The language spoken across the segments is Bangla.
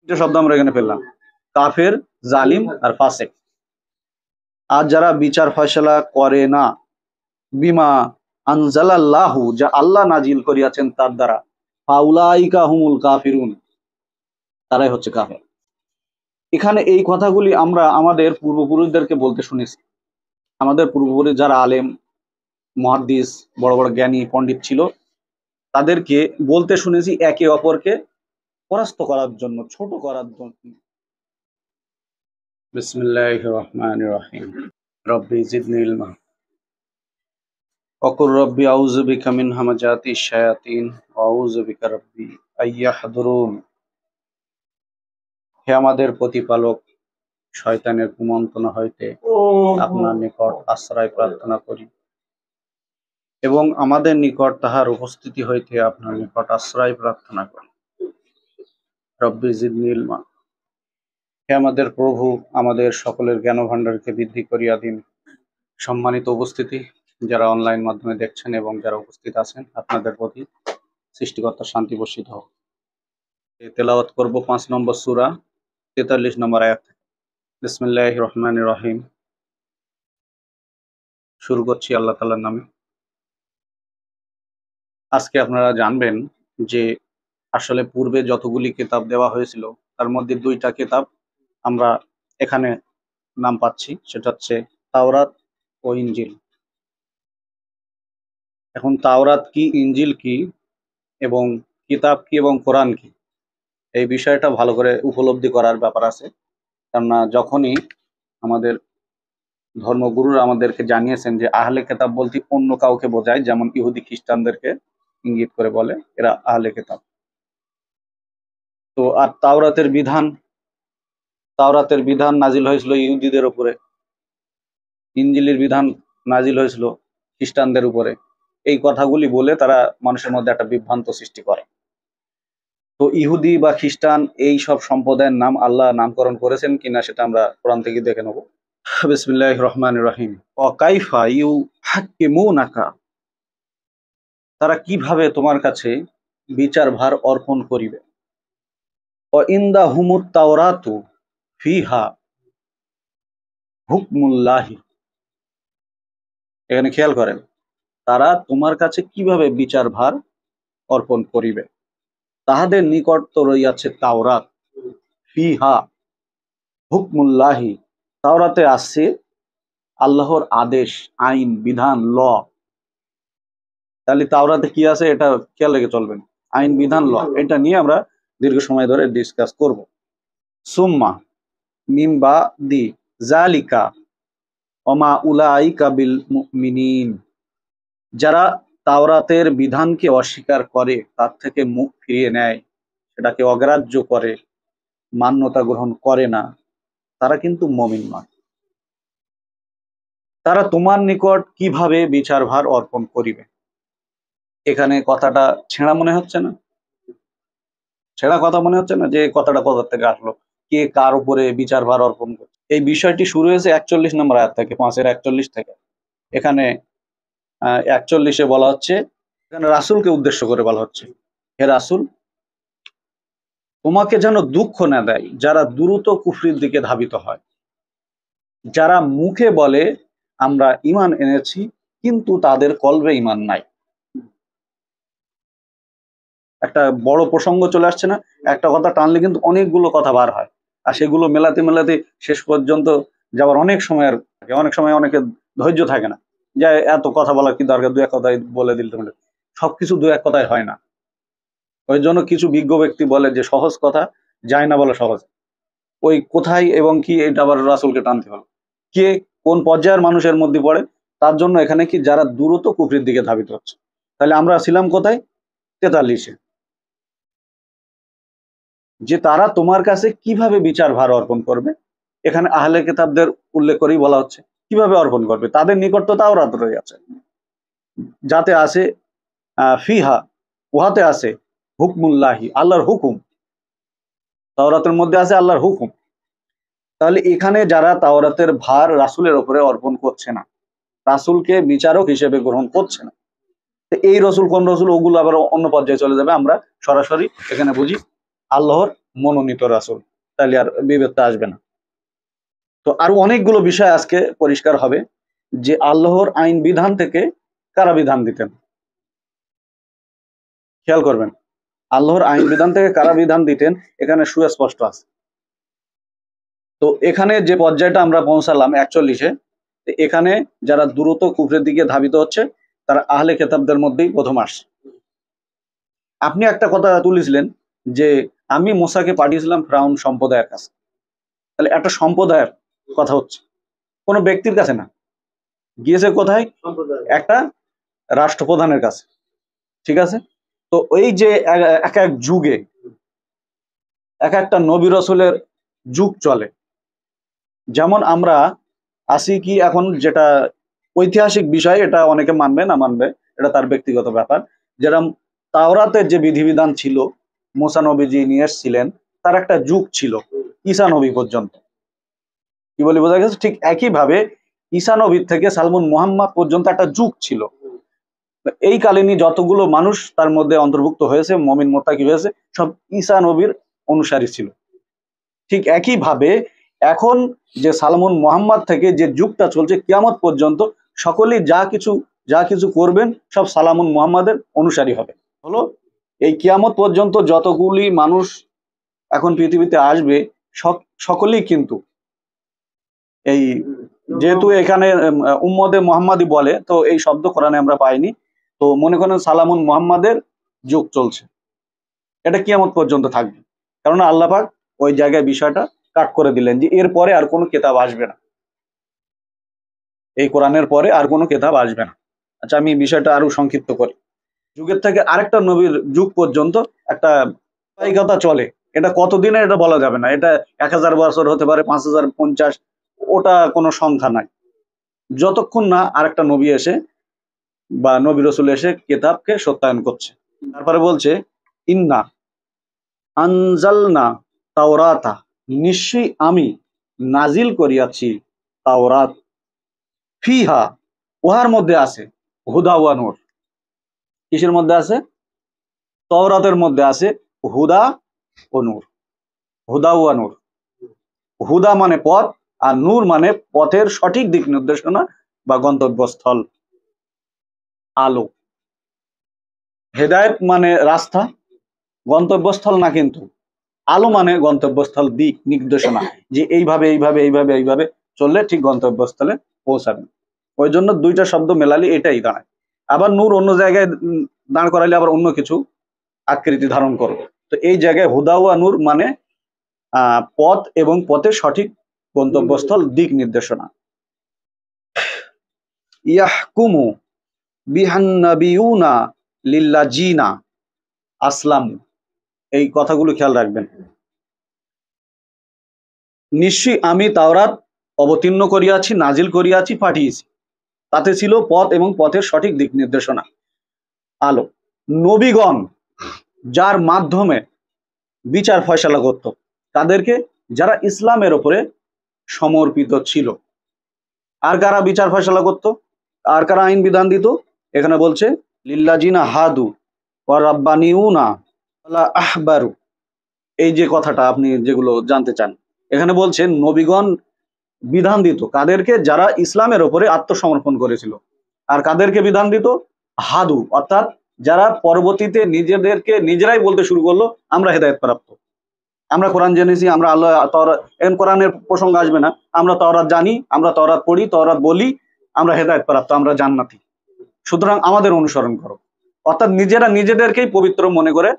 এটা শব্দ আমরা এখানে পেলাম, কাফের, জালিম আর ফাসিক। আর যারা বিচার ফয়সালা করে না বিমা আনজালাল্লাহু, যা আল্লাহ নাজিল করিয়াছেন তার দ্বারা, ফাউলাইকা হুমুল কাফিরুন, তারাই হচ্ছে কাফের। এখানে এই কথাগুলি আমরা আমাদের পূর্বপুরুষদেরকে বলতে শুনেছি। আমাদের পূর্বপুরুষ যারা আলেম, মুহাদ্দিস, বড় বড় জ্ঞানী পণ্ডিত ছিল, তাদেরকে বলতে শুনেছি একে অপরকে পরাস্ত করার জন্য, ছোট করার জন্য। বিসমিল্লাহির রহমানির রহিম। রব্বি জিদনি ইলমা ওয়াকুর রব্বি আউযু বিকা মিন হামাজাতিশ শায়াতিন ওয়া আউযু বিকা রব্বি আইয়াহদুরুন। হে আমাদের প্রতিপালক, শয়তানের কুমন্ত্রণা হইতে আপনার নিকট আশ্রয় প্রার্থনা করি এবং আমাদের নিকট তাহার উপস্থিতি হইতে আপনার নিকট আশ্রয় প্রার্থনা করি। রব্বি জিদনি ইলমা। হে আমাদের প্রভু, আমাদের সকলের জ্ঞান ভাণ্ডারকে বৃদ্ধি করিয়া দিন। সম্মানিত উপস্থিতি, যারা অনলাইন মাধ্যমে দেখছেন এবং যারা উপস্থিত আছেন, আপনাদের প্রতি সৃষ্টিকর্তার শান্তি বর্ষিত হোক। তেলাওয়াত করব 5 নম্বর সূরা 43 নম্বর আয়াত। বিসমিল্লাহির রহমানির রহিম। শুরু করছি আল্লাহ তাআলার নামে। আজকে আপনারা জানবেন যে আসলে পূর্বে যতগুলি কিতাব দেওয়া হয়েছিল তার মধ্যে 2টা কিতাব আমরা এখানে নাম পাচ্ছি, সেটা হচ্ছে তাওরাত ও ইনজিল। এখন তাওরাত কি, ইনজিল কি এবং কিতাব কি এবং কোরআন কি, এই বিষয়টা ভালো করে উপলব্ধি করার ব্যাপার আছে। কেননা যখনই আমাদের ধর্মগুরুরা আমাদেরকে জানিয়েছেন যে আহলে কিতাব বলতে অন্য কাউকে বোঝায়, যেমন ইহুদি খ্রিস্টানদেরকে ইঙ্গিত করে বলে এরা আহলে কিতাব। তো আর তাওরাতের বিধান নাজিল হয়েছিল ইহুদিদের উপরে, ইনজিলের বিধান নাজিল হয়েছিল খ্রিস্টানদের উপরে। এই কথাগুলি বলে তারা মানুষের মধ্যে একটা বিভ্রান্ত সৃষ্টি করে। তো ইহুদি বা খ্রিস্টান এই সব সম্প্রদায়ের নাম আল্লাহ নামকরণ করেছেন কিনা সেটা আমরা কোরআন থেকে দেখে নেব। বিসমিল্লাহির রহমানির রহিম। কাইফা ইউহাক্কিমুনাকা, তারা কিভাবে তোমার কাছে বিচার ভার অর্পণ করিবে। ইনদাহুমুত তাওরাতু ফিহা হুকমুল্লাহি, এখানে খেয়াল করেন, তারা তোমার কাছে কিভাবে বিচার ভার অর্পণ করিবে। তাহাদের নিকট তো রইয়াছে তাওরাত, ফিহা হুকমুল্লাহি, তাওরাতে আছে আল্লাহর আদেশ, আইন, বিধান, ল। তাহলে তাওরাতে কি আছে এটা খেয়াল রেখে চলবেন, আইন, বিধান, ল। এটা নিয়ে আমরা দীর্ঘ সময় ধরে ডিসকাস করব। সুম্মা মিম্বা দি জালিকা ওমা উলাইকা বিল মুমিনিন, যারা তাওরাতের বিধানকে অস্বীকার করে, তার থেকে মুখ ফিরিয়ে নেয়, সেটাকে অগ্রাহ্য করে, মান্যতা গ্রহণ করে না, তারা কিন্তু মুমিন নয়। তারা তোমার নিকট কিভাবে বিচার ভার অর্পণ করিবে। এখানে কথাটা ছেঁড়া মনে হচ্ছে না? ছেঁড়া কথা মনে হচ্ছে না যে কথাটা কোথা থেকে আসলো, কে কার উপরে বিচার ভার অর্পণ করছে। এই বিষয়টি শুরু হয়েছে 41 নম্বর আয়াত থেকে, 5-41 থেকে। এখানে 41-এ বলা হচ্ছে, এখানে রাসূলকে উদ্দেশ্য করে বলা হচ্ছে, হে রাসূল, তোমাকে যেন দুঃখ না দেয় যারা দ্রুত কুফরির দিকে ধাবিত হয়, যারা মুখে বলে আমরা ঈমান এনেছি কিন্তু তাদের কলবে ঈমান নাই। একটা বড় প্রসঙ্গ চলে আসছে না? একটা কথা টানলে কিন্তু অনেকগুলো কথা বার হয়, আর সেগুলো মেলাতে মেলাতে শেষ পর্যন্ত যাওয়ার অনেক সময়ের থাকে। অনেক সময় অনেকের ধৈর্য থাকে না, যে এত কথা বলার কি দরকার, 2-1 কথায় বলে দিতে পারে। সবকিছু 2-1 কথায় হয় না। ওই জন্য কিছু বিজ্ঞ ব্যক্তি বলে যে সহজ কথা যায় না বলা সহজ। ওই কোথায় এবং কি এটা আবার রাসূলকে টানতে হলো, কে কোন পর্যায়ের মানুষের মধ্যে পড়ে, তার জন্য এখানে কি যারা দ্রুত কুফরির দিকে ধাবিত হচ্ছে। তাহলে আমরা ছিলাম কোথায়? 43-এ, যে তারা তোমার কাছে কিভাবে বিচার ভার অর্পণ করবে। এখানে আহলে কিতাবদের উল্লেখ করেই বলা হচ্ছে কিভাবে অর্পণ করবে। তাদের নিকট তো তাওরাত রয়েছে, যাতে আছে ফিহা, উহাতে আছে হুকমুল্লাহি, আল্লাহর হুকুম। তাওরাতের মধ্যে আছে আল্লাহর হুকুম। তাহলে এখানে যারা তাওরাতের ভার রাসূলের উপরে অর্পণ করছে না, রাসূলকে বিচারক হিসেবে গ্রহণ করছে না, এই রসুল কোন রসুল, ওগুলো আবার অন্য পর্যায়ে চলে যাবে। আমরা সরাসরি এখানে বুঝি আল্লাহর মনোনীত রাসূল, তাহলে আর বিভেদটা আসবে না। তো আরো অনেকগুলো বিষয় আজকে পরিষ্কার হবে যে আল্লাহর আইন বিধান থেকে কারা বিধান দিতেন। খেয়াল করবেন, আল্লাহর আইন বিধান থেকে কারা বিধান দিতেন এখানে সুস্পষ্ট আছে। তো এখানে যে পর্যায়টা আমরা পৌঁছালাম 41-এ, এখানে যারা দ্রুত কুফরের দিকে ধাবিত হচ্ছে তারা আহলে কেতাবদের মধ্যেই প্রথম আসছে। আপনি একটা কথা তুলেছিলেন যে আমি মুসাকে পাঠিয়েছিলাম ফিরআউন সম্প্রদায়ের কাছে, তাহলে একটা সম্প্রদায়ের কথা হচ্ছে, কোনো ব্যক্তির কাছে না, গিয়েছে কোথায়? একটা রাষ্ট্রপ্রধানের কাছে। ঠিক আছে, তো এই যে এক এক যুগে এক একটা নবী রসুলের যুগ চলে। যেমন আমরা আসি কি এখন যেটা ঐতিহাসিক বিষয়, এটা অনেকে মানবে না মানবে, এটা তার ব্যক্তিগত ব্যাপার। যেরকম তাওরাতের যে বিধিবিধান ছিল মুসা নবীজি নিয়ে এসেছিলেন, তার একটা যুগ ছিল ঈসা নবী পর্যন্ত। কি বলি বোঝা গেছে? ঠিক একইভাবে ঈসা নবীর থেকে সালমুন মুহাম্মদ পর্যন্ত একটা যুগ ছিল। এই কালীন যতগুলো মানুষ তার মধ্যে অন্তর্ভুক্ত হয়েছে, মমিন মোত্তাকি হয়েছে, সব ঈসা নবীর অনুসারী ছিল। ঠিক একইভাবে এখন যে সালমুন মুহাম্মদ থেকে যে যুগটা চলছে কিয়ামত পর্যন্ত, সকলেই যা কিছু করবেন সব সালামুন মুহাম্মাদের অনুসারী হবে। হলো এই কিয়ামত পর্যন্ত যতগুলি মানুষ এখন পৃথিবীতে আসবে সকলেই কিন্তু এই, যেহেতু এখানে উম্মদে মুহাম্মাদি বলে, তো এই শব্দ কোরআনে আমরা পাইনি, তো মনে করেন সালামুন মুহাম্মাদের যুগ চলছে, এটা কিয়ামত পর্যন্ত থাকবে। কারণ আল্লাহ পাক ওই জায়গায় বিষয়টা কাট করে দিলেন যে এরপরে আর কোনো কিতাব আসবে না, এই কোরআনের পরে আর কোনো কিতাব আসবে না। আচ্ছা, আমি বিষয়টা আরো সংক্ষিপ্ত করি। যুগের থেকে আরেকটা নবীর যুগ পর্যন্ত একটা ধারাবাহিকতা চলে। এটা কতদিনে এটা বলা যাবে না, এটা 1000 বছর হতে পারে, 5050, ওটা কোনো সংখ্যা নাই, যতক্ষণ না আরেকটা নবী এসে বা নবী রসুল এসে কিতাবকে সত্যায়ন করছে। তারপরে বলছে ইন্না আনজালনা তাওরাতা, নিশ্চয়ই আমি নাজিল করিয়াছি তাওরাত, ফিহা, উহার মধ্যে আছে হুদা ওয়া নূর। কিসের মধ্যে আছে? তাওরাতের মধ্যে আছে হুদা ও নূর। হুদা ওয়া নূর, হুদা মানে পথ, আর নূর মানে পথের সঠিক দিক নির্দেশনা বা গন্তব্যস্থল, আলো। হেদায়েত মানে রাস্তা, গন্তব্যস্থল না, কিন্তু আলো মানে গন্তব্যস্থল, দিক নির্দেশনা, যে এইভাবে এইভাবে এইভাবে এইভাবে চললে ঠিক গন্তব্যস্থলে পৌঁছাবেন। ওই জন্য দুইটা শব্দ মেলালি এটাই দাঁড়ায়। আবার নূর অন্য জায়গায় দাঁড় করাইলে আবার অন্য কিছু আকৃতি ধারণ করবে। তো এই জায়গায় হুদা ওয়া নূর মানে পথ এবং পথের সঠিক গন্তব্যস্থল, দিক নির্দেশনা। ইয়াহকুমু বিহান নাবিয়ুনা লিল্লাযিনা আসলামু, এই কথাগুলো খেয়াল রাখবেন। নিশ্চয়ই আমি তাওরাত অবতীর্ণ করিয়াছি, নাজিল করিয়াছি, পাঠিয়েছি, তাতে ছিল পথ এবং পথের সঠিক দিক নির্দেশনা, আলো। নবীগণ যার মাধ্যমে বিচার ফয়সালা করত, তাদেরকে যারা ইসলামের ওপরে সমর্পিত ছিল। আর কারা বিচার ফয়সালা করত, আর কারা আইন বিধান দিত? এখানে বলছে লিল্লাযিনা হাদু ওয়া রাব্বানিউনা ওয়ালা আহবারু। এই যে কথাটা আপনি যেগুলো জানতে চান, এখানে বলছেন নবীগণ বিধান দিত কাদেরকে? যারা ইসলামের ওপরে আত্মসমর্পণ করেছিল। আর কাদেরকে বিধান দিত? হাদু, অর্থাৎ যারা পরবর্তীতে নিজেদেরকে নিজেরাই বলতে শুরু করলো আমরা হেদায়েত প্রাপ্ত, আমরা কোরআন জেনেছি, আমরা আল্লাহ তাওরাত, এখন কোরআনের প্রসঙ্গ আসবে না, আমরা তাওরাত জানি, আমরা তাওরাত পড়ি, তাওরাত বলি, আমরা হেদায়েত প্রাপ্ত, আমরা জান্নাতি, সুতরাং আমাদের অনুসরণ করো। অর্থাৎ নিজেরা নিজেদেরকেই পবিত্র মনে করে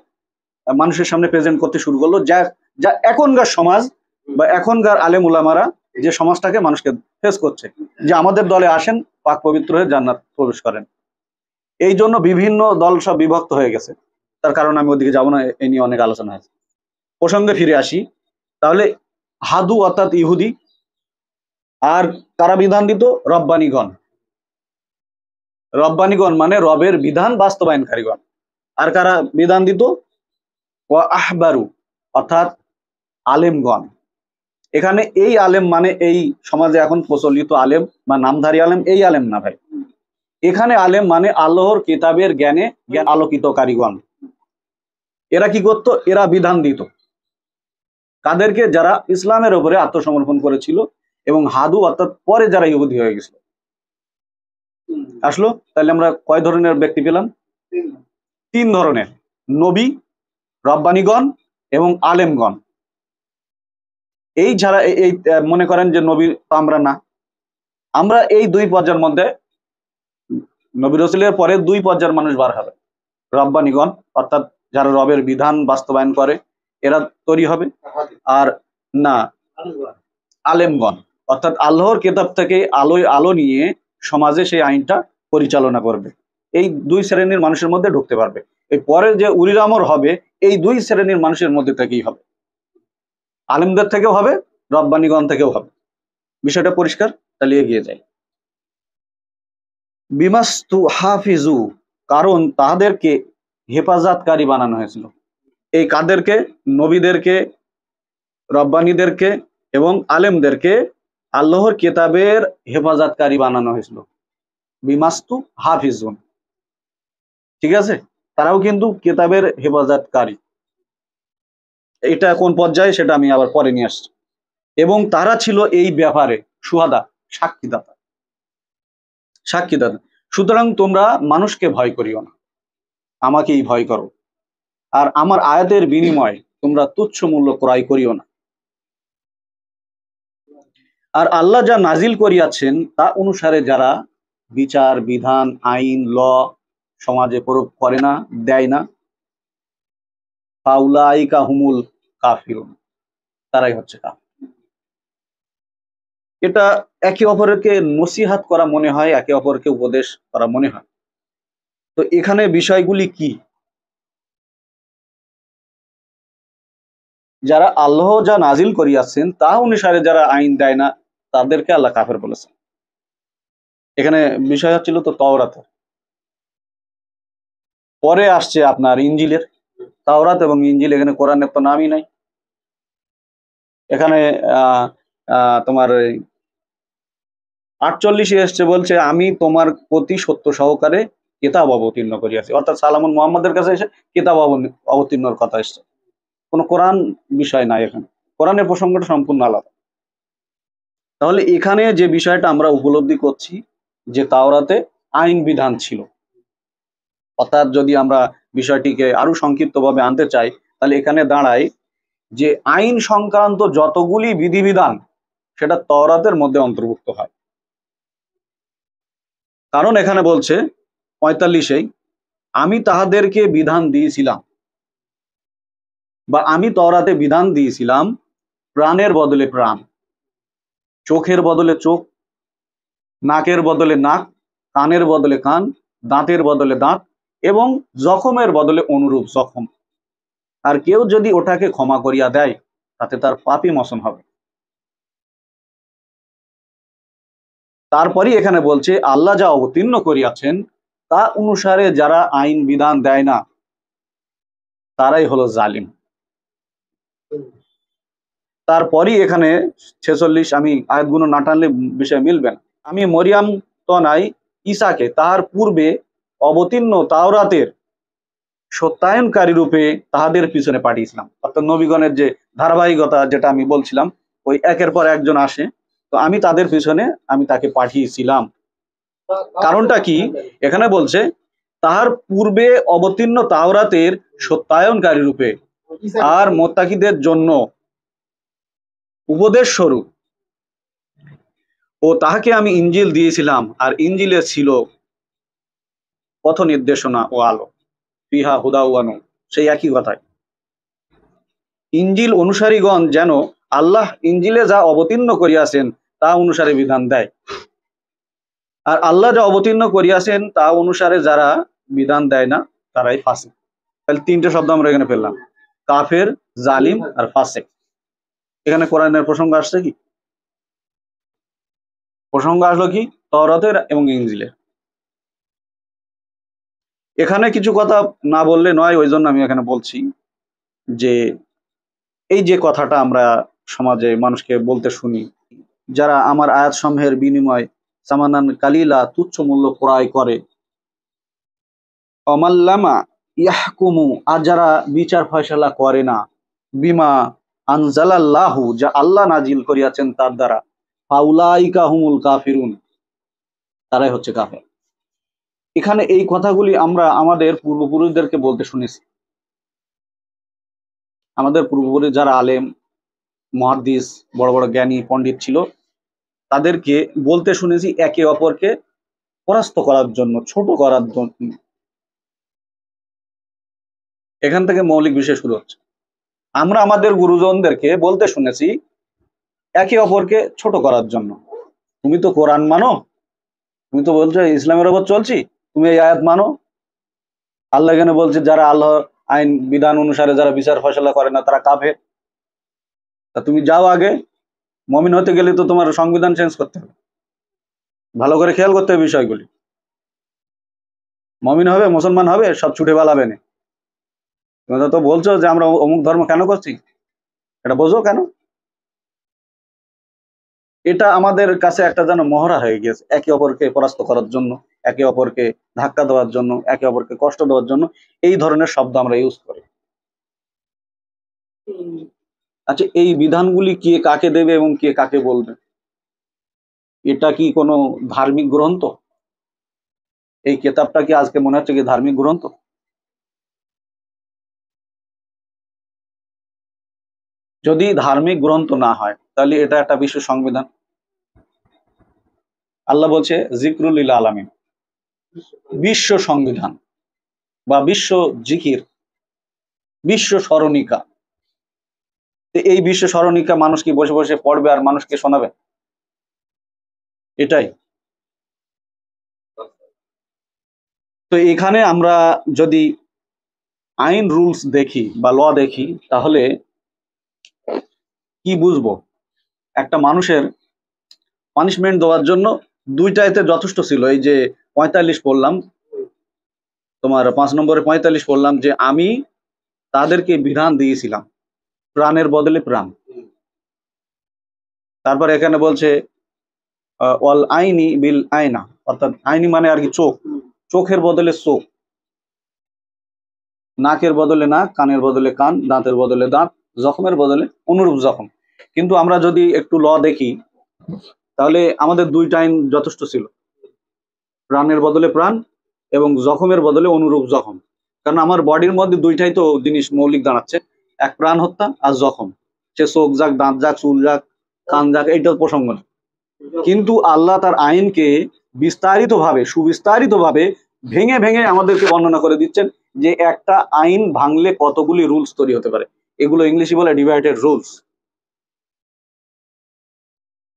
মানুষের সামনে প্রেজেন্ট করতে শুরু করলো, যা যা এখনকার সমাজ বা এখনকার আলেম উলামারা যে সমাজটাকে মানুষকে ফেস করছে, যে আমাদের দলে আসেন, পাক পবিত্র হয়ে জান্নাত প্রবেশ করেন। এই জন্য বিভিন্ন দল সব বিভক্ত হয়ে গেছে, তার কারণ আমি ওদিকে যাবো না, এই নিয়ে অনেক আলোচনা আছে। প্রসঙ্গে ফিরে আসি, তাহলে হাদু অর্থাৎ ইহুদি, আর কারা বিধান দিত? রব্বানিগণ। রব্বানিগণ মানে রবের বিধান বাস্তবায়নকারীগণ। আর কারা বিধান দিত? ওয়া আহবারু অর্থাৎ আলেমগণ। এখানে এই আলেম মানে এই সমাজে এখন প্রচলিত আলেম বা নামধারী আলেম, এই আলেম না ভাই। এখানে আলেম মানে আল্লাহর কিতাবের জ্ঞানে জ্ঞান আলোকিত কারিগণ। এরা কি করতো? এরা বিধান দিত। কাদেরকে? যারা ইসলামের উপরে আত্মসমর্পণ করেছিল এবং হাদু অর্থাৎ পরে যারা ইহুদি হয়ে গেছিল। আসলো, তাহলে আমরা কয় ধরনের ব্যক্তি পেলাম? 3 ধরনের, নবী, রব্বানিগণ এবং আলেমগণ। এই যারা এই মনে করেন যে নবী তো আমরা না, আমরা এই 2 পর্যায়ের মধ্যে, নবী রাসূলের পরে 2 পর্যায়ের মানুষ বার হবে। রব্বানিগণ অর্থাৎ যারা রবের বিধান বাস্তবায়ন করে এরা তৈরি হবে, আর না আলেমগণ অর্থাৎ আল্লাহর কিতাব থেকে আলো নিয়ে সমাজে সেই আইনটা পরিচালনা করবে। এই 2 শ্রেণীর মানুষের মধ্যে ঢুকতে পারবে। এই পরে যে উলিল আমর হবে এই 2 শ্রেণীর মানুষের মধ্যে থেকেই হবে, আলেমদের থেকেও হবে, রব্বানিগণ থেকেও হবে। বিষয়টা পরিষ্কার? তাহলে এগিয়ে যাই। বিমাস্তু হাফিজু, কারণ তাদেরকে হেফাজতকারী বানানো হয়েছিল। এই কাদেরকে? নবীদেরকে, রব্বানিদেরকে এবং আলেমদেরকে আল্লাহর কিতাবের হেফাজতকারী বানানো হয়েছিল। বিমাস্তু হাফিজুন, ঠিক আছে? তারাও কিন্তু কিতাবের হেফাজতকারী। এটা কোন পর্যায়ে সেটা আমি আবার পরে নিয়ে আসছি। এবং তারা ছিল এই ব্যাপারে সুহাদা, সাক্ষীদাতা। সুতরাং তোমরা মানুষকে ভয় করিও না, আমাকেই ভয় করো, আর আমার আয়াতের বিনিময়ে তোমরা তুচ্ছ মূল্য ক্রয় করিও না। আর আল্লাহ যা নাজিল করিয়াছেন তা অনুসারে যারা বিচার বিধান আইন ল সমাজে প্রয়োগ করে না, দেয় না, ফাউলাইকা হুমুল কাফিরুন, তারাই হচ্ছে কাফির। এটা একে অপরকে নসিহাত করা মনে হয়, একে অপরকে উপদেশ করা মনে হয়। তো এখানে বিষয়গুলি কি? যারা আল্লাহ যা নাজিল করিয়াছেন তা অনুসারে যারা আইন দেয় না তাদেরকে আল্লাহ কাফের বলেছেন। এখানে বিষয় হচ্ছিল তো তাওরাতের, পরে আসছে আপনার ইঞ্জিলের। তাওরাত এবং ইঞ্জিল, এখানে কোরআনের তো নামই নাই। এখানে তোমার 48 এসছে, বলছে আমি তোমার প্রতি সত্য সহকারে কিতাব অবতীর্ণ করিয়াছি, অর্থাৎ সালামুন মুহাম্মাদের কাছে এসে কিতাব অবতীর্ণর কথা এসছে। কোনো কোরআন বিষয় নাই এখানে, কোরআনের প্রসঙ্গটা সম্পূর্ণ আলাদা। তাহলে এখানে যে বিষয়টা আমরা উপলব্ধি করছি যে তাওরাতে আইন বিধান ছিল, অর্থাৎ যদি আমরা বিষয়টিকে আরো সংক্ষিপ্তভাবে আনতে চাই তাহলে এখানে দাঁড়ায় যে আইন সংক্রান্ত যতগুলি বিধিবিধান সেটা তাওরাতের মধ্যে অন্তর্ভুক্ত হয়। কারণ এখানে বলছে 45-এই, আমি তাহাদেরকে বিধান দিয়েছিলাম, বা আমি তাওরাতে বিধান দিয়েছিলাম প্রাণের বদলে প্রাণ, চোখের বদলে চোখ, নাকের বদলে নাক, কানের বদলে কান, দাঁতের বদলে দাঁত এবং জখমের বদলে অনুরূপ জখম। আর কেউ যদি ওটাকে ক্ষমা করিয়া দেয় তাতে তার পাপই মোচন হবে। তারপরই এখানে বলছে আল্লাহ যা অবতীর্ণ করিয়াছেন তা অনুসারে যারা আইন বিধান দেয় না তারাই হলো জালিম। তারপরই এখানে 46, আমি আয়াতগুলো না টানলে বিষয় মিলবে না। আমি মরিয়াম তনাই ঈসাকে তাহার পূর্বে অবতীর্ণ তাওরাতের সত্যায়নকারী রূপে তাহাদের পিছনে পাঠিয়েছিলাম। অর্থাৎ নবীগণের যে ধারাবাহিকতা যেটা আমি বলছিলাম, ওই একের পর একজন আসে, তো আমি তাদের পিছনে আমি তাকে পাঠিয়েছিলাম। কারণটা কি? এখানে বলছে তাহার পূর্বে অবতীর্ণ তাওরাতের সত্যায়নকারী রূপে আর মুত্তাকিদের জন্য উপদেশ স্বরূপ, ও তাহাকে আমি ইঞ্জিল দিয়েছিলাম, আর ইঞ্জিলে ছিল পথ নির্দেশনা ও আলো, ফিহা হুদা ওয়া নূর। সেই একই কথায় ইঞ্জিল অনুসারীগণ যেন আল্লাহ ইঞ্জিলে যা অবতীর্ণ করিয়াছেন তা অনুসারে বিধান দেয়, আর আল্লাহ যা অবতীর্ণ করিয়াছেন তা অনুসারে যারা বিধান দেয় না তারাই ফাসিক। তাহলে 3টে শব্দ আমরা এখানে পেলাম, কাফের, জালিম আর ফাসিক। এখানে কোরআনের প্রসঙ্গ আসছে কি? প্রসঙ্গ আসলো কি? তাওরাতের এবং ইঞ্জিলের। এখানে কিছু কথা না বললে নয়, ওই জন্য আমি এখানে বলছি যে এই যে কথাটা আমরা সমাজে মানুষকে বলতে শুনি, যারা আমার আয়াত সমূহের বিনিময় সামানান কালিলা তুচ্ছ মূল্য ক্রয় করে, অমাল্লামা ইয়াহকুমু, আর যারা বিচার ফয়সালা করে না, বিমা আনজালাল্লাহু, যা আল্লাহ নাজিল করিয়াছেন তার দ্বারা, ফাউলাইকা হুমুল কাফিরুন, তারাই হচ্ছে কাফের। এখানে এই কথাগুলি আমরা আমাদের পূর্বপুরুষদেরকে বলতে শুনেছি। আমাদের পূর্বপুরুষ যারা আলেম, মুহাদ্দিস, বড় বড় জ্ঞানী পণ্ডিত ছিল, তাদেরকে বলতে শুনেছি একে অপরকে পরাস্ত করার জন্য, ছোট করার জন্য। এখান থেকে মৌলিক বিষয় শুরু হচ্ছে। আমরা আমাদের গুরুজনদেরকে বলতে শুনেছি একে অপরকে ছোট করার জন্য। তুমি তো কোরআন মানো, তুমি তো বলছো ইসলামের ওপর চলছি, তুমি এই আয়াত মানো। আল্লাহ এখানে বলছে যারা আল্লাহ আইন বিধান অনুসারে যারা বিচার ফয়সালা করে না তারা কাফের। তা তুমি যাও আগে, মমিন হতে গেলে তো তোমার সংবিধান চেঞ্জ করতে হবে। ভালো করে খেয়াল করতে হবে বিষয়গুলি। মমিন হবে, মুসলমান হবে, সব ছুটে পালাবে না। তোমরা তো বলছো যে আমরা অমুক ধর্ম কেন করছি, এটা বোঝো কেন। এটা আমাদের কাছে একটা যেন মহড়া হয়ে গেছে, একে অপরকে পরাস্ত করার জন্য, একে অপরকে ধাক্কা দেওয়ার জন্য, একে অপরকে কষ্ট দেওয়ার জন্য এই ধরনের শব্দ আমরা ইউজ করি। আচ্ছা, এই বিধানগুলি কে কাকে দেবে এবং কে কাকে বলবে? এটা কি কোনো ধার্মিক গ্রন্থ? এই কেতাবটা কি আজকে মনে হচ্ছে কি ধার্মিক গ্রন্থ? যদি ধার্মিক গ্রন্থ না হয় তাহলে এটা একটা বিশ্ব সংবিধান। আল্লাহ বলছে জিক্রুল আলামিন, বিশ্ব সংবিধান বা বিশ্ব জিকির, বিশ্ব স্মরণিকা। এই বিশ্ব স্মরণিকা মানুষ কি বসে বসে পড়বে আর মানুষকে শোনাবে? এটাই তো। এখানে আমরা যদি আইন রুলস দেখি বা ল দেখি তাহলে কি বুঝবো? একটা মানুষের পানিশমেন্ট দেওয়ার জন্য দুইটাইতে যথেষ্ট ছিল। এই যে 45 পড়লাম, তোমার 5 নম্বরে 45 পড়লাম যে আমি তাদেরকে বিধান দিয়েছিলাম প্রাণের বদলে প্রাণ। তারপর এখানে বলছে ওয়াল আইনি বিল আয়না, অর্থাৎ আইনি মানে আর কি চোখ, চোখের বদলে চোখ, নাকের বদলে নাক, কানের বদলে কান, দাঁতের বদলে দাঁত, জখমের বদলে অনুরূপ জখম। কিন্তু আমরা যদি একটু ল দেখি তাহলে আমাদের দুইটা আইন যথেষ্ট ছিল, প্রাণের বদলে প্রাণ এবং জখমের বদলে অনুরূপ জখম। কারণ আমার বডির মধ্যে দুইটাই তো জিনিস মৌলিক দাঁড়াচ্ছে, এক প্রাণ হত্যা আর জখম। সে চোখ যাক, দাঁত যাক, চুল যাক, কান যাক, এইটা প্রসঙ্গ না। কিন্তু আল্লাহ তার আইনকে বিস্তারিতভাবে, সুবিস্তারিতভাবে ভেঙে ভেঙে আমাদেরকে বর্ণনা করে দিচ্ছেন যে একটা আইন ভাঙলে কতগুলি রুলস তৈরি হতে পারে। এগুলো ইংলিশে বলে ডিভাইডেড রুলস।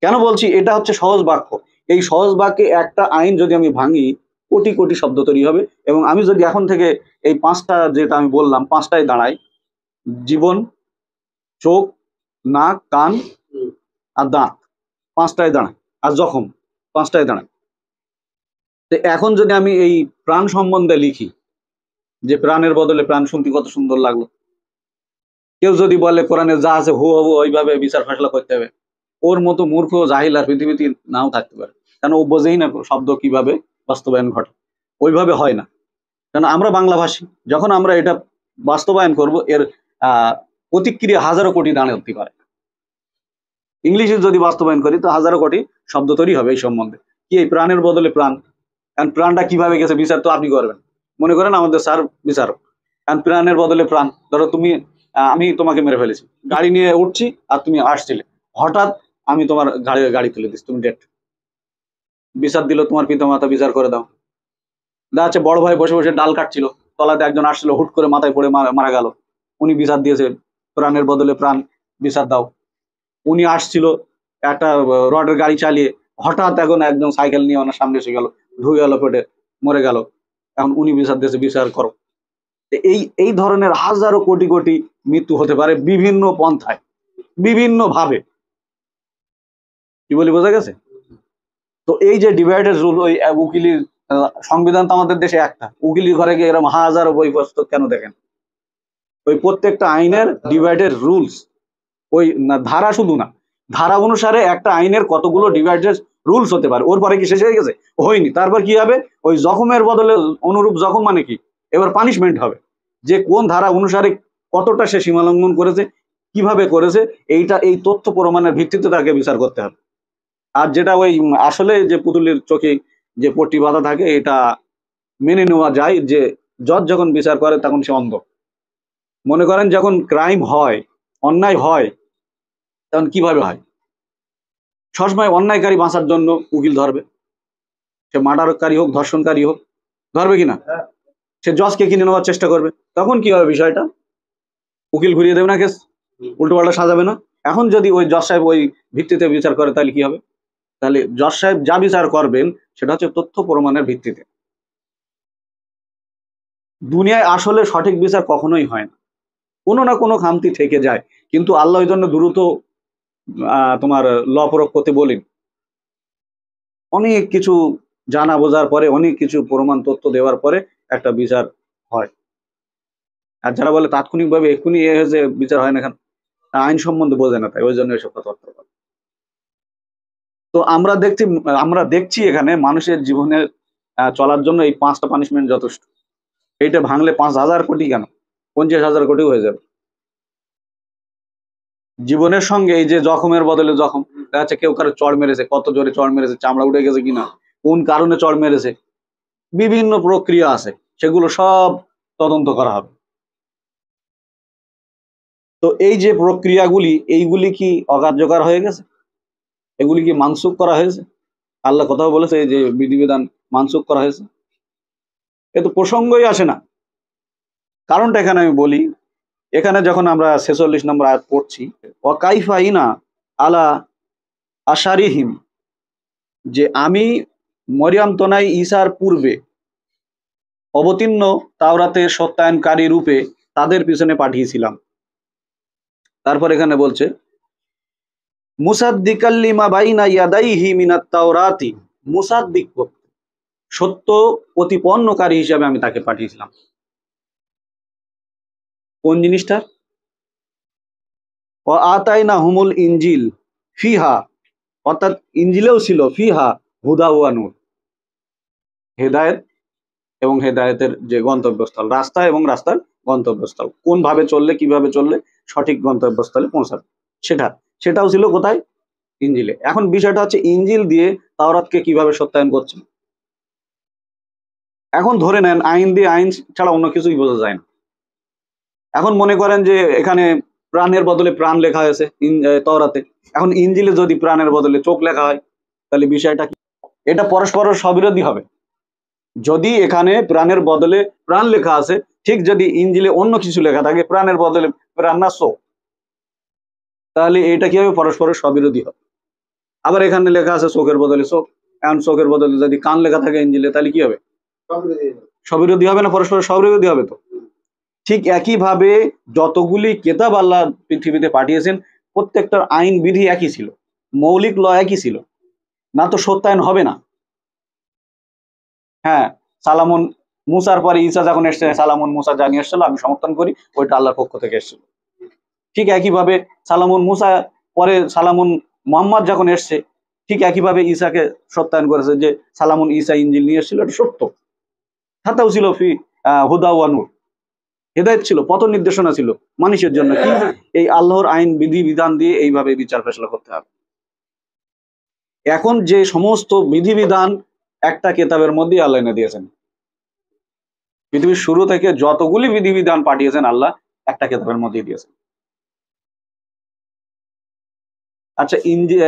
কেন বলছি? এটা হচ্ছে সহজ বাক্য। এই সহজ বাক্যে একটা আইন যদি আমি ভাঙি, কোটি কোটি শব্দ তৈরি হবে। এবং আমি যদি এখন থেকে এই পাঁচটা যেটা আমি বললাম পাঁচটায় দাঁড়াই, জীবন, চোখ, নাক, কান আর দাঁত পাঁচটায় দাঁড়ায়, আর জখম পাঁচটায় দাঁড়ায়। তো এখন যদি আমি এই প্রাণ সম্বন্ধে লিখি যে প্রাণের বদলে প্রাণ, শুনতে কত সুন্দর লাগলো। কেউ যদি বলে কোরআনে যা আছে হু হবু ওইভাবে বিচার ফয়সালা করতে হবে, ওর মতো মূর্খ জাহিল আর পৃথিবীতে নাও থাকতে পারে। কারণ ও বোঝেই না শব্দ কিভাবে বাস্তবায়ন ঘটে। ওইভাবে হয় না। কারণ আমরা বাংলাভাষী, যখন আমরা এটা বাস্তবায়ন করব এর প্রতিক্রিয়া হাজারো কোটি দাঁড়ে উঠতে পারে। ইংলিশে যদি বাস্তবায়ন করি তো হাজারো কোটি শব্দ তৈরি হবে এই সম্বন্ধে। কি এই প্রাণের বদলে প্রাণ, কারণ প্রাণটা কিভাবে গেছে বিচার তো আপনি করবেন। মনে করেন আমাদের স্যার বিচারক, কারণ প্রাণের বদলে প্রাণ। ধরো তুমি, আমি তোমাকে মেরে ফেলেছি, গাড়ি নিয়ে উঠছি আর তুমি আসছিলে, হঠাৎ আমি তোমার গাড়ি তুলে দিচ্ছি, তুমি ডেট। বিচার দিল তোমার পিতামাতা, বিচার করে দাও। দেখা যাচ্ছে বড় ভাই বসে বসে ডাল কাটছিল, তলাতে একজন আসছিল, হুট করে মাথায় পড়ে মারা গেল, উনি বিচার দিয়েছে প্রাণের বদলে প্রাণ, বিচার দাও। উনি আসছিল একটা রডের গাড়ি চালিয়ে, হঠাৎ এখন একজন সাইকেল নিয়ে ওনার সামনে এসে গেল, ধুয়ে গেল, পেটে মরে গেল, এখন উনি বিচার দিয়েছে, বিচার করো। এই এই ধরনের হাজারো কোটি কোটি মৃত্যু হতে পারে বিভিন্ন পন্থায়, বিভিন্ন ভাবে। কি বলি, বোঝা গেছে? তো এই যে ডিভাইডেড রুল, ওই উকিলির সংবিধান তো আমাদের দেশে একটা, উকিলির ঘরে গিয়ে এরকম হাজারো বই পুস্তক কেন দেখেন? ওই প্রত্যেকটা আইনের ডিভাইডেড রুলস, ওই ধারা শুধু না, ধারা অনুসারে একটা আইনের কতগুলো ডিভাইডেড রুলস হতে পারে। ওর পরে কি শেষ হয়ে গেছে? হয়নি। তারপর কি হবে? ওই জখমের বদলে অনুরূপ জখম মানে কি? এবার পানিশমেন্ট হবে, যে কোন ধারা অনুসারে কতটা সে সীমালঙ্ঘন করেছে কিভাবে করেছে, এই তথ্য প্রমাণের ভিত্তিতে তাকে বিচার করতে হবে। আর যেটা ওই আসলে যে পুতুলের চোখে যে পট্টি বাঁধা থাকে, এটা মেনে নেওয়া যায় যে জজ যখন বিচার করে তখন সে অন্ধ। মনে করেন যখন ক্রাইম হয়, অন্যায় হয়, তখন কিভাবে হয়? সবসময় অন্যায়কারী বাঁচার জন্য উকিল ধরবে, সে মার্ডারকারী হোক, ধর্ষণকারী হোক, ধরবে কিনা? সে জজকে কিনে নেওয়ার চেষ্টা করবে। তখন কি হবে বিষয়টা? উকিল ঘুরিয়ে দেবে না কেস, উল্টো পাল্টা সাজাবে না? এখন যদি ওই জজ সাহেব ওই ভিত্তিতে বিচার করে তাহলে কি হবে? তাহলে জজ সাহেব যা বিচার করবেন সেটা হচ্ছে তথ্য প্রমাণের ভিত্তিতে। দুনিয়ায় আসলে সঠিক বিচার কখনোই হয় না, কোনো না কোনো খামতি থেকে যায়। কিন্তু আল্লাহ ওই জন্য দ্রুত তোমার ল প্রয়োগ করতে বলেন। অনেক কিছু জানা বোঝার পরে, অনেক কিছু প্রমাণ তথ্য দেওয়ার পরে একটা বিচার হয়। আর যারা বলে তাৎক্ষণিকভাবে এক্ষুনি এ হয়েছে বিচার হয় না, কেন? আইন সম্বন্ধে বোঝে না, তাই ওই জন্য এসব কথাবার্তা বলে। তো আমরা দেখছি এখানে মানুষের জীবনের চলার জন্য এই 5টা পানিশমেন্ট যথেষ্ট। এইটা ভাঙলে 5,000 কোটি কেন, 50,000 কোটি হয়ে যাবে। জীবনের সঙ্গে এই যে জখমের বদলে জখম, দেখা যাচ্ছে কেউ কারো চড় মেরেছে, কত জোরে চড় মেরেছে, চামড়া উঠে গেছে কিনা, কোন কারণে চড় মেরেছে, বিভিন্ন প্রক্রিয়া আছে, সেগুলো সব তদন্ত করা হবে। তো এই যে প্রক্রিয়াগুলি, এইগুলি কি অকার্যকর হয়ে গেছে? এগুলি কি মানসুখ করা হয়েছে? আল্লাহ কথাও বলেছে যে বিধিবিধান মানসুখ করা হয়েছে, এ তো প্রসঙ্গই আসে না। কারণটা এখানে আমি বলি, এখানে যখন আমরা 46 নম্বর আয়াত পড়ছি, ওয়াকাইফা ইনা আলা আশারিহিম, যে আমি মরিয়াম তনাই ঈসার পূর্বে অবতীর্ণ তাওরাতের সত্যায়নকারী রূপে তাদের পিছনে পাঠিয়েছিলাম। তারপর এখানে বলছে মুসাদ্দিকাল লিমা বাইনা ইয়াদাইহি মিনাত তাওরাতি, মুসাদ্দিক করতে, সত্য প্রতিপন্নকারী হিসাবে আমি তাকে পাঠিয়েছিলাম। কোন জিনিসটা? ও আতাইনা হুমুল ইনজিল ফিহা, অর্থাৎ ইনজিলেও ছিল ফিহা হুদা ওয়া নূর, হেদায়েত এবং হেদায়েতের যে গন্তব্যস্থল, রাস্তা এবং রাস্তার গন্তব্যস্থল, কোন ভাবে চললে, কিভাবে চললে সঠিক গন্তব্যস্থলে পৌঁছাবে, সেটাও ছিল কোথায়? ইনজিলে। এখন বিষয়টা হচ্ছে ইনজিল দিয়ে তাওরাতকে কিভাবে সত্যায়ন করছে। এখন ধরে নেন আইন দিয়ে, আইন ছাড়া অন্য কিছুই বোঝা যায় না। এখন মনে করেন যে এখানে প্রাণের বদলে প্রাণ লেখা হয়েছে তাওরাতে, এখন ইনজিলে যদি প্রাণের বদলে চোখ লেখা হয়, তাহলে বিষয়টা কি? এটা পরস্পরের সবিরোধী হবে। যদি এখানে প্রাণের বদলে প্রাণ লেখা আছে, ঠিক যদি ইনজিলে অন্য কিছু লেখা থাকে, প্রাণের বদলে প্রাণ না চোখ, তাহলে এটা কি হবে? পরস্পরের সবিরোধী হবে। আবার এখানে লেখা আছে চোখের বদলে চোখ, এখন চোখের বদলে যদি কান লেখা থাকে ইনজিলে, তাহলে কি হবে? সবিরোধী হবে না? পরস্পর সবিরোধী হবে তো। ঠিক একইভাবে যতগুলি কেতাব আল্লাহ পৃথিবীতে পাঠিয়েছেন, প্রত্যেকটার আইন বিধি একই ছিল, মৌলিক ল একই ছিল, না তো সত্যায়ন হবে না। হ্যাঁ, সালামুন মুসার পরে ঈসা যখন এসছে, সালামুন মুসা যা নিয়ে এসেছিল আমি সমর্থন করি, ওইটা আল্লাহর পক্ষ থেকে এসেছিল। ঠিক একইভাবে সালামুন মুসা পরে সালামুন মোহাম্মদ যখন এসছে, ঠিক একইভাবে ঈসাকে সত্যায়ন করেছে যে সালামুন ঈসা ইনজিল নিয়ে এসেছিল, এটা সত্য। হাতাও ছিল ফি হুদা ওয়া নূর, হেদায়েত ছিল, পথ নির্দেশনা ছিল মানুষের জন্য। কি? এই আল্লাহর আইন বিধি বিধান দিয়ে এইভাবে বিচার ফেসলা করতে হবে। এখন যে সমস্ত বিধিবিধান একটা কেতাবের মধ্যে আল্লাহ এনে দিয়েছেন, পৃথিবীর শুরু থেকে যতগুলি বিধিবিধান পাঠিয়েছেন আল্লাহ একটা কেতাবের মধ্যে দিয়েছেন। আচ্ছা,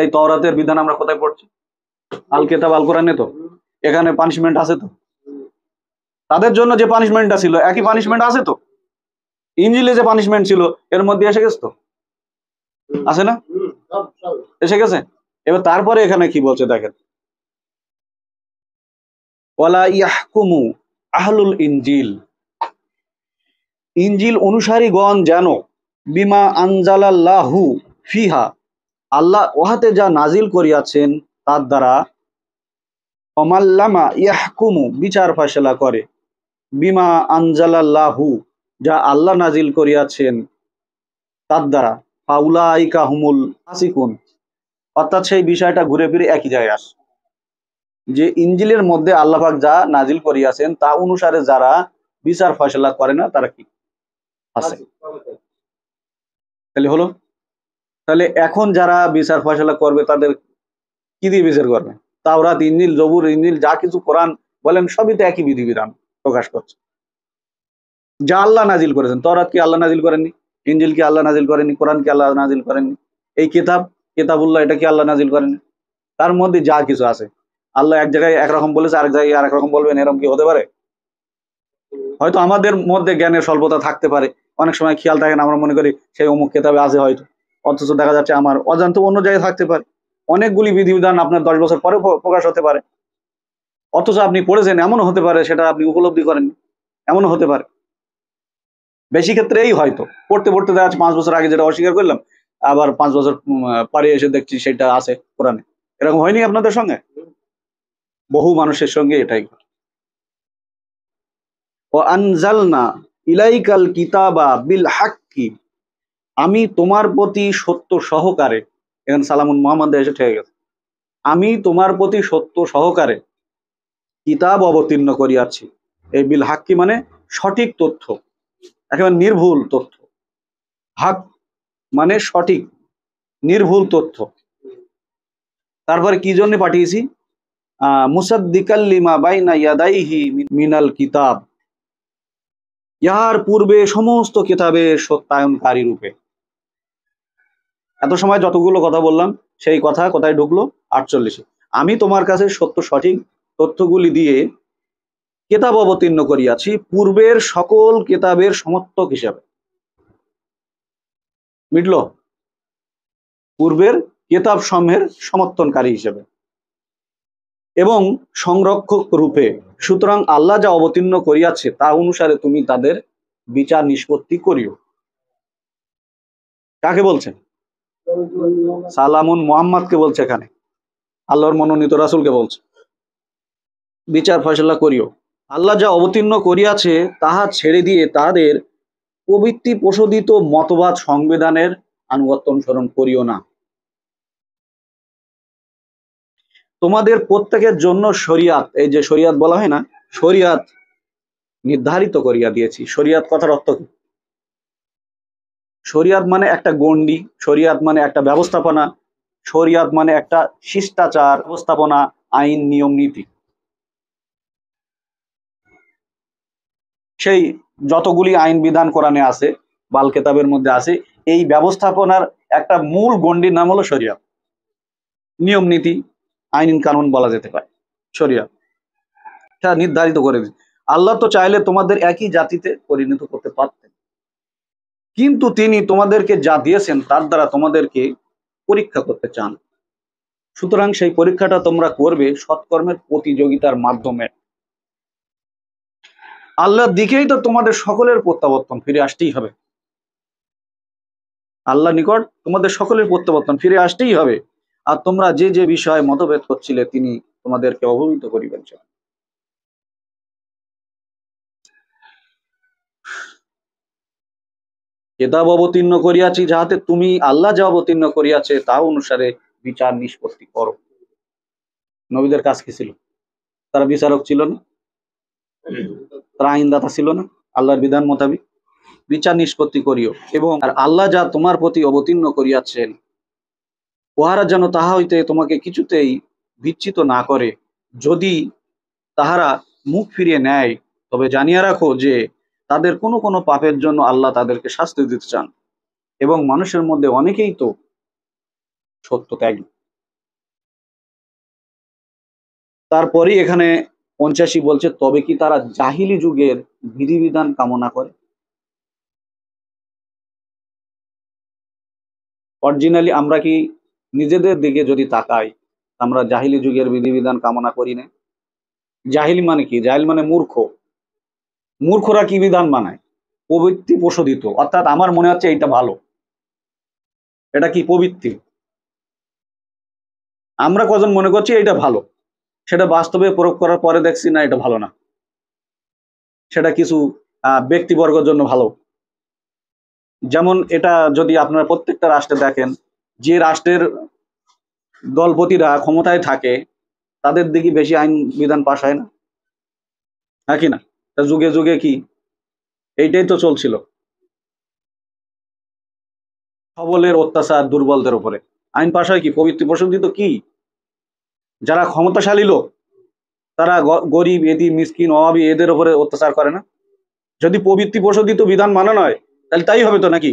এই তওরাতের বিধান আমরা কোথায় পড়ছি? আল কেতাব আল কোরআনে তো, এখানে পানিশমেন্ট আছে তো, তাদের জন্য যে পানিশমেন্টটা ছিল একই পানিশমেন্ট আছে তো, ইনজিলে যে পানিশমেন্ট ছিল এর মধ্যে এসে গেছে তো, আছে না? এসে গেছে। এবার তারপরে এখানে কি বলছে দেখেন, ওয়ালা ইয়াহকুমু আহলুল ইনজিল, ইনজিল অনুসারীগণ যেন বিমা আনজালাল্লাহু ফিহা, আল্লাহ ওহাতে যা নাজিল করিয়াছেন তার দ্বারা, অমাল্লামা ইয়াহকুমু বিচার ফয়সালা করে, বিমা আনজালাল্লাহু যা আল্লাহ নাজিল করিয়াছেন তার দ্বারা, ফাউলাইকা হুমুল ফাসিকুন, অর্থাৎ সেই বিষয়টা ঘুরে ফিরে একই জায়গায় আসে, যে ইনজিলের মধ্যে আল্লাহ পাক যা নাজিল করিয়াছেন তা অনুসারে যারা বিচার ফয়সালা করে না, তারা কি আছে? তাহলে হলো। তাহলে এখন যারা বিচার ফয়সালা করবে তাদের কি দিয়ে বিচার করবে? তাওরাত, ইনজিল, জবুর, ইনজিল যা কিছু কোরআন বলেন সবই তো একই বিধিবিধান প্রকাশ করছে। যা আল্লাহ নাজিল করেছেন, তওরাত কি আল্লাহ নাজিল করেননি? ইনজিল কি আল্লাহ নাজিল করেননি? কোরআন কি আল্লাহ নাজিল করেননি? এই কিতাবুল্লাহ এটা কি আল্লাহ নাজিল করেননি? তার মধ্যে যা কিছু আছে আল্লাহ এক জায়গায় একরকম বলেছে, আরেক জায়গায় আরেক রকম বলবেন, এরকম কি হতে পারে? হয়তো আমাদের মধ্যে জ্ঞানের স্বল্পতা থাকতে পারে, অনেক সময় খেয়াল থাকে না, আমরা মনে করি সেই অমুক কিতাবে আছে হয়তো, অথচ দেখা যাচ্ছে আমার অজান্ত অন্য জায়গায় থাকতে পারে। অনেকগুলি বিধিবিধান আপনার 10 বছর পরে প্রকাশ হতে পারে, অথচ আপনি পড়েছেন, এমনও হতে পারে সেটা আপনি উপলব্ধি করেননি, এমনও হতে পারে। বেশি ক্ষেত্রে এই হয়তো পড়তে পড়তে দেখা যাচ্ছে 5 বছর আগে যেটা অস্বীকার করলাম, আবার 5 বছর পরে এসে দেখছি সেটা আছে কোরআনে। এরকম হয়নি আপনাদের সঙ্গে? বহু মানুষের সঙ্গে এটাই। ও আনজালনা ইলাইকাল কিতাবা বিল হাক্কি, আমি তোমার প্রতি সত্য সহকারে, এখানে সালামুন মোহাম্মদ এসে ঠেকে গেছে, আমি তোমার প্রতি সত্য সহকারে কিতাব অবতীর্ণ করিয়াছি। এই বিল হাক্কি মানে সঠিক তথ্য, একেবারে নির্ভুল তথ্য। হাক মানে সঠিক, নির্ভুল তথ্য। তারপরে কি জন্য পাঠিয়েছি? মুসাদ্দিকাল লিমা বাইনা ইয়াদাইহি মিনাল কিতাব, ইহার পূর্বে সমস্ত কিতাবের সত্যায়নকারী রূপে। এত সময় যতগুলো কথা বললাম সেই কথা কোথায় ঢুকলো? 48। আমি তোমার কাছে সত্য সঠিক তথ্যগুলি দিয়ে কিতাব অবতীর্ণ করিয়াছি পূর্বের সকল কিতাবের সমর্থক হিসাবে। মিটলো? পূর্বের কিতাব সমূহের সমর্থনকারী হিসেবে এবং সংরক্ষক রূপে। সুতরাং আল্লাহ যা অবতীর্ণ করিয়াছে তা অনুসারে তুমি তাদের বিচার নিষ্পত্তি করিও। কাকে বলছে? সালামুন মোহাম্মদকে বলছে, এখানে আল্লাহর মনোনীত রাসূলকে বলছে বিচার ফয়সালা করিও। আল্লাহ যা অবতীর্ণ করিয়াছে তাহা ছেড়ে দিয়ে তাদের প্রবৃত্তি প্রশোদিত মতবাদ সংবিধানের আনুগত্য অনুসরণ করিও না। তোমাদের প্রত্যেকের জন্য শরিয়াত, এই যে শরিয়াত বলা হয় না, শরিয়াত নির্ধারিত করিয়া দিয়েছি। শরিয়াত কথার অর্থ কি? শরিয়াত মানে একটা গণ্ডি, শরিয়াত মানে একটা ব্যবস্থাপনা, শরিয়াত মানে একটা শিষ্টাচার, ব্যবস্থাপনা, আইন, নিয়ম, নীতি। সেই যতগুলি আইন বিধান কোরআনে আছে, বাল কেতাবের মধ্যে আছে, এই ব্যবস্থাপনার একটা মূল গণ্ডির নাম হলো শরিয়াত। নিয়ম নীতি, আইন কানুন বলা যেতে পারে শরিয়াত। এটা নির্ধারিত করে দিয়েছে। আল্লাহ তো চাইলে তোমাদের একই জাতিতে পরিণত করতে পারতেন, কিন্তু তিনি তোমাদেরকে যা দিয়েছেন তার দ্বারা তোমাদেরকে পরীক্ষা করতে চান। সুতরাং সেই পরীক্ষাটা তোমরা করবে সৎকর্মের প্রতিযোগিতার মাধ্যমে। আল্লাহর দিকেই তো তোমাদের সকলের প্রত্যাবর্তন, ফিরে আসতেই হবে। আল্লাহ নিকট তোমাদের সকলের প্রত্যাবর্তন, ফিরে আসতেই হবে। আর তোমরা যে যে বিষয়ে মতভেদ করছিলে তিনি তোমাদেরকে অবহিত করিবেন। কিতাব অবতীর্ণ করিয়াছি যাহাতে তুমি আল্লাহ যা অবতীর্ণ করিয়াছে তা অনুসারে বিচার নিষ্পত্তি করো। নবীদের কাজ কি ছিল? তারা বিচারক ছিল না? তারা আইনদাতা ছিল না? আল্লাহর বিধান মোতাবিক বিচার নিষ্পত্তি করিও। এবং আর আল্লাহ যা তোমার প্রতি অবতীর্ণ করিয়াছেন উহারা যেন তাহা হইতে তোমাকে কিছুতেই বিচ্যুত না করে। যদি তাহারা মুখ ফিরিয়ে নেয় তবে জানিয়া রাখো যে তাদের কোনো কোনো পাপের জন্য আল্লাহ তাদেরকে শাস্তি দিতে চান, এবং মানুষের মধ্যে অনেকেই তো সত্য ত্যাগী। তারপরেই এখানে 85 বলছে, তবে কি তারা জাহিলি যুগের বিধিবিধান কামনা করে? অরিজিনালি আমরা কি নিজেদের দিকে যদি তাকাই, আমরা জাহিলি যুগের বিধিবিধান কামনা করি না? জাহিলি মানে কি? জাহিল মানে মূর্খ। মূর্খরা কি বিধান বানায়? প্রবৃত্তি প্রশোদিত, অর্থাৎ আমার মনে হচ্ছে এইটা ভালো, এটা কি প্রবৃত্তি, আমরা কজন মনে করছি এইটা ভালো, সেটা বাস্তবে প্রয়োগ করার পরে দেখছি না এটা ভালো না, সেটা কিছু ব্যক্তিবর্গের জন্য ভালো। যেমন এটা যদি আপনারা প্রত্যেকটা রাষ্ট্রে দেখেন, যে রাষ্ট্রের দলপতিরা ক্ষমতায় থাকে তাদের দিকে বেশি আইন বিধান পাশ হয় না, নাকি না? তা যুগে যুগে কি এইটাই তো চলছিল। সবলের অত্যাচার দুর্বলদের উপরে। আইন পাশ হয় কি? প্রবৃত্তি প্রশোদিত কি? যারা ক্ষমতাশালী লোক তারা গরিব, এতিম, মিসকিন, অভাবী এদের উপরে অত্যাচার করে না? যদি প্রবৃত্তি প্রশোদিত বিধান মানানো হয় তাহলে তাই হবে তো নাকি?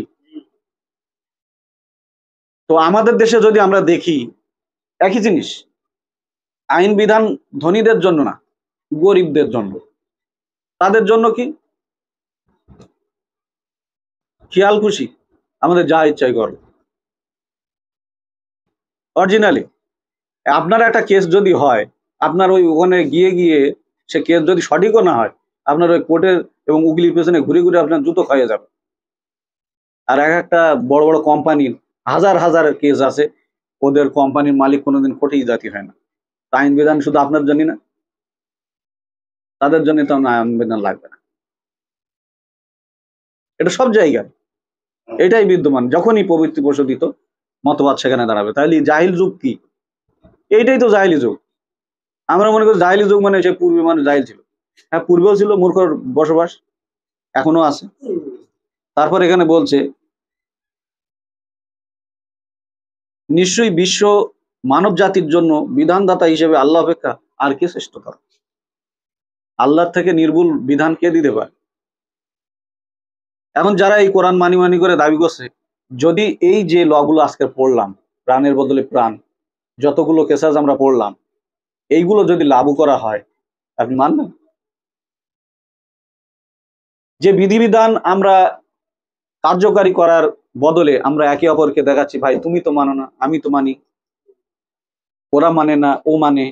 তো আমাদের দেশে যদি আমরা দেখি একই জিনিস, আইন বিধান ধনীদের জন্য না, গরিবদের জন্য। তাদের জন্য কি? খেয়াল খুশি, আমাদের যা ইচ্ছাই করো। অরিজিনালি আপনার একটা কেস যদি হয়, আপনার ওই ওখানে গিয়ে গিয়ে সে কেস যদি সঠিকও না হয়, আপনার ওই কোর্টের এবং উকিলের পেছনে ঘুরে ঘুরে আপনার জুতো খাইয়ে যাবে। আর এক একটা বড় বড় কোম্পানির হাজার হাজার কেস আছে, ওদের কোম্পানির মালিক কোনোদিন কোর্টেই জাতি হয় না। আইন বিধান শুধু আপনার জন্য না, তাদের জন্য তো আইন বিধান লাগবে না। এটা সব জায়গায় এটাই বিদ্যমান। যখনই প্রবৃত্তি প্রশোদিত মতবাদ সেখানে দাঁড়াবে। তাহলে জাহিল যুগ কি? এইটাই তো জাহিলি যুগ। আমরা মনে করি জাহিলি যুগ মানে সে পূর্বে মানুষ জাহিল ছিল। হ্যাঁ, পূর্বেও ছিল মূর্খর বসবাস, এখনো আছে। তারপর এখানে বলছে নিশ্চয়ই বিশ্ব মানব জাতির জন্য বিধানদাতা হিসেবে আল্লাহ অপেক্ষা আর কে শ্রেষ্ঠতর? আল্লাহর থেকে নির্ভুল বিধান কে দিতে পারে? এখন যারা এই কোরআন মানি মানি করে দাবি করছে, যদি এই যে লগুলো আজকে পড়লাম, প্রাণের বদলে প্রাণ, যতগুলো কেসাজ আমরা পড়লাম, এইগুলো যদি লাগু করা হয়, আপনি মানবেন? যে বিধিবিধান আমরা কার্যকারী করার বদলে আমরা একে অপরকে দেখাচ্ছি, ভাই তুমি তো মানো না, আমি তো মানি, ওরা মানে না, ও মানে,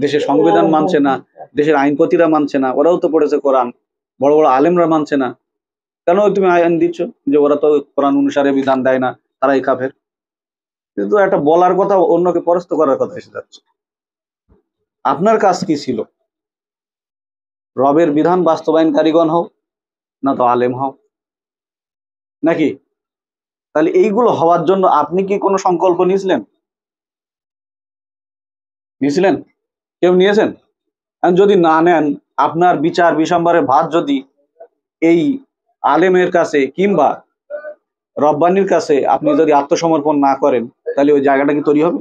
দেশের সংবিধান মানছে না, দেশের আইনপতিরা মানছে না, ওরাও তো পড়েছে কোরআন, বড় বড় আলেমরা মানছে না, কেন তুমি আইন দিচ্ছ যে ওরা তো কোরআন অনুসারে বিধান দেয় না, তারাই কাফের? কিন্তু একটা বলার কথা অন্যকে পরাস্ত করার কথা এসে যাচ্ছে। আপনার কাজ কি ছিল? রবের বিধান বাস্তবায়নকারীগণ হও, না তো আলেম হও, নাকি? তাহলে এইগুলো হওয়ার জন্য আপনি কি কোনো সংকল্প নিয়েছিলেন? নিয়েছিলেন? কেউ নিয়েছেন? যদি না নেন, আপনার বিচার বিসম্বারের ভার যদি এই আলেমের কাছে কিংবা রব্বানির কাছে আপনি যদি আত্মসমর্পণ না করেন, তাহলে ওই জায়গাটা কি তৈরি হবে?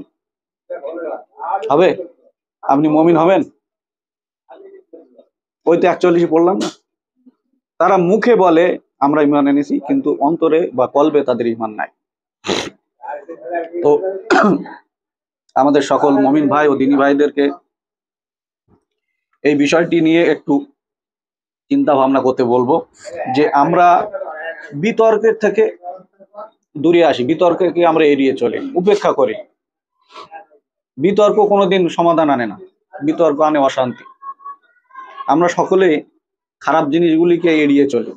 হবে? আপনি মমিন হবেন? ওই তো 41 পড়লাম না, তারা মুখে বলে আমরা ইমান এনেছি, কিন্তু অন্তরে বা কলবে তাদের ইমান নাই। তো আমাদের সকল মমিন ভাই ও দিনী ভাইদেরকে এই বিষয়টি নিয়ে একটু চিন্তা ভাবনা করতে বলবো, যে আমরা বিতর্কের থেকে দূরে আসি, বিতর্ককে আমরা এড়িয়ে চলি, উপেক্ষা করি। বিতর্ক কোনোদিন সমাধান আনে না, বিতর্ক আনে অশান্তি। আমরা সকলে খারাপ জিনিসগুলিকে এড়িয়ে চলি,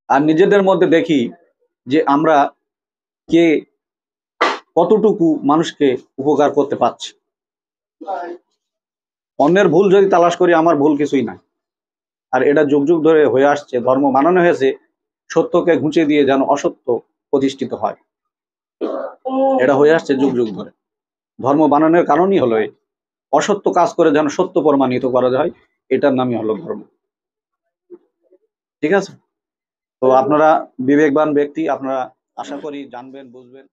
আর নিজেদের মধ্যে দেখি যে আমরা কে কতটুকু মানুষকে উপকার করতে পারছি। অন্যের ভুল যদি তালাশ করি, আমার ভুল কিছুই নাই। আর এটা যুগ যুগ ধরে হয়ে আসছে, ধর্ম বানানো হয়েছে সত্যকে ঘুঁচে দিয়ে যেন অসত্য প্রতিষ্ঠিত হয়। এটা হয়ে আসছে যুগ যুগ ধরে। ধর্ম বানানোর কারণই হলো এই, অসত্য কাজ করে যেন সত্য প্রমাণিত করা যায়, এটার নামই হলো ধর্ম। ঠিক আছে? তো আপনারা বিবেকবান ব্যক্তি, আপনারা আশা করি জানবেন, বুঝবেন।